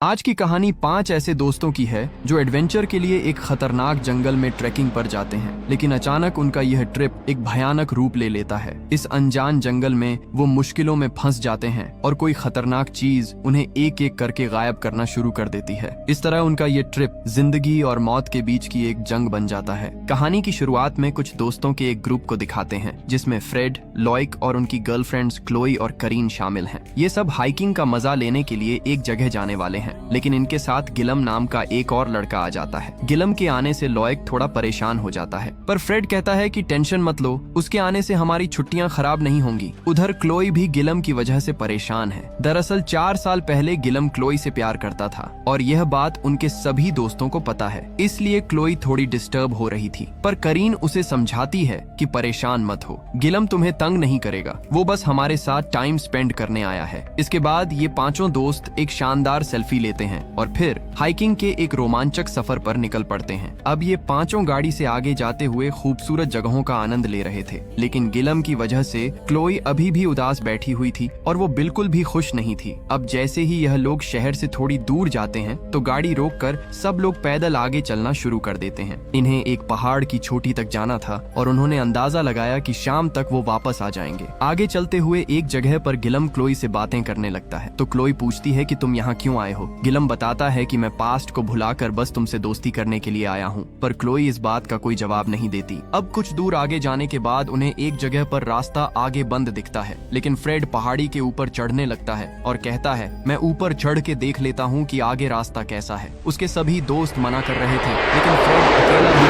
आज की कहानी 5 ऐसे दोस्तों की है जो एडवेंचर के लिए एक खतरनाक जंगल में ट्रैकिंग पर जाते हैं, लेकिन अचानक उनका यह ट्रिप एक भयानक रूप ले लेता है। इस अनजान जंगल में वो मुश्किलों में फंस जाते हैं और कोई खतरनाक चीज उन्हें एक एक करके गायब करना शुरू कर देती है। इस तरह उनका ये ट्रिप जिंदगी और मौत के बीच की एक जंग बन जाता है। कहानी की शुरुआत में कुछ दोस्तों के एक ग्रुप को दिखाते हैं जिसमें फ्रेड, लॉयक और उनकी गर्लफ्रेंड्स क्लोई और करीन शामिल हैं। ये सब हाइकिंग का मजा लेने के लिए एक जगह जाने वाले हैं, लेकिन इनके साथ गिलम नाम का एक और लड़का आ जाता है। गिलम के आने से लॉयक थोड़ा परेशान हो जाता है, पर फ्रेड कहता है कि टेंशन मत लो, उसके आने से हमारी छुट्टियां खराब नहीं होंगी। उधर क्लोई भी गिलम की वजह से परेशान है। दरअसल 4 साल पहले गिलम क्लोई से प्यार करता था और यह बात उनके सभी दोस्तों को पता है, इसलिए क्लोई थोड़ी डिस्टर्ब हो रही थी। पर करीन उसे समझाती है कि परेशान मत हो, गिलम तुम्हें तंग नहीं करेगा, वो बस हमारे साथ टाइम स्पेंड करने आया है। इसके बाद ये पांचों दोस्त एक शानदार सेल्फी लेते हैं और फिर हाइकिंग के एक रोमांचक सफर पर निकल पड़ते हैं। अब ये पांचों गाड़ी से आगे जाते हुए खूबसूरत जगहों का आनंद ले रहे थे, लेकिन गिलम की वजह से क्लोई अभी भी उदास बैठी हुई थी और वो बिल्कुल भी खुश नहीं थी। अब जैसे ही यह लोग शहर से थोड़ी दूर जाते हैं तो गाड़ी रोककर सब लोग पैदल आगे चलना शुरू कर देते हैं। इन्हें एक पहाड़ की चोटी तक जाना था और उन्होंने अंदाजा लगाया कि शाम तक वो वापस आ जाएंगे। आगे चलते हुए एक जगह पर गिलम क्लोई से बातें करने लगता है, तो क्लोई पूछती है कि तुम यहाँ क्यों आए हो। गिलम बताता है कि मैं पास्ट को भुलाकर बस तुमसे दोस्ती करने के लिए आया हूँ, पर क्लोई इस बात का कोई जवाब नहीं देती। अब कुछ दूर आगे जाने के बाद उन्हें एक जगह पर रास्ता आगे बंद दिखता है, लेकिन फ्रेड पहाड़ी के ऊपर चढ़ने लगता है और कहता है मैं ऊपर चढ़ के देख लेता हूँ कि आगे रास्ता कैसा है। उसके सभी दोस्त मना कर रहे थे, लेकिन फ्रेड अकेला ही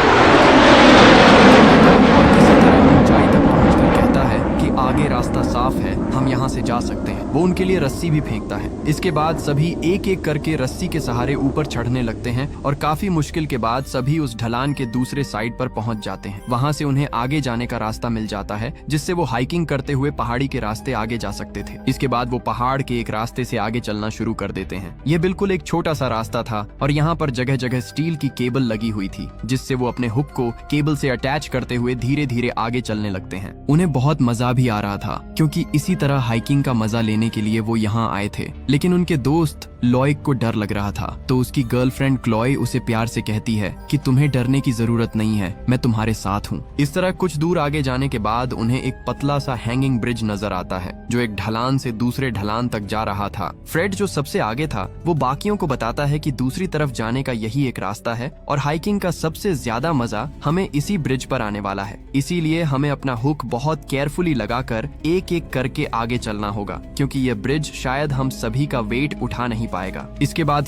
ऊंचाई तक पहुंचकर कहता है कि आगे रास्ता साफ है, हम यहाँ से जा सकते हैं। वो उनके लिए रस्सी भी फेंकता है। इसके बाद सभी एक एक करके रस्सी के सहारे ऊपर चढ़ने लगते हैं और काफी मुश्किल के बाद सभी उस ढलान के दूसरे साइड पर पहुंच जाते हैं। वहां से उन्हें आगे जाने का रास्ता मिल जाता है, जिससे वो हाइकिंग करते हुए पहाड़ी के रास्ते आगे जा सकते थे। इसके बाद वो पहाड़ के एक रास्ते से आगे चलना शुरू कर देते हैं। यह बिल्कुल एक छोटा सा रास्ता था और यहाँ पर जगह जगह स्टील की केबल लगी हुई थी, जिससे वो अपने हुक को केबल से अटैच करते हुए धीरे धीरे आगे चलने लगते हैं। उन्हें बहुत मजा भी आ रहा था, क्योंकि इसी तरह हाइकिंग का मजा लेने के लिए वो यहाँ आए थे। लेकिन उनके दोस्त लॉयक को डर लग रहा था, तो उसकी गर्लफ्रेंड क्लोई उसे प्यार से कहती है कि तुम्हें डरने की जरूरत नहीं है, मैं तुम्हारे साथ हूँ। इस तरह कुछ दूर आगे जाने के बाद उन्हें एक पतला सा हैंगिंग ब्रिज नजर आता है, जो एक ढलान से दूसरे ढलान तक जा रहा था। फ्रेड जो सबसे आगे था, वो बाकियों को बताता है कि दूसरी तरफ जाने का यही एक रास्ता है और हाइकिंग का सबसे ज्यादा मजा हमें इसी ब्रिज पर आने वाला है। इसीलिए हमें अपना हुक बहुत केयरफुली लगाकर एक एक करके आगे चलना होगा, क्योंकि यह ब्रिज शायद हम सभी का वेट उठा नहीं पाएगा। इसके बाद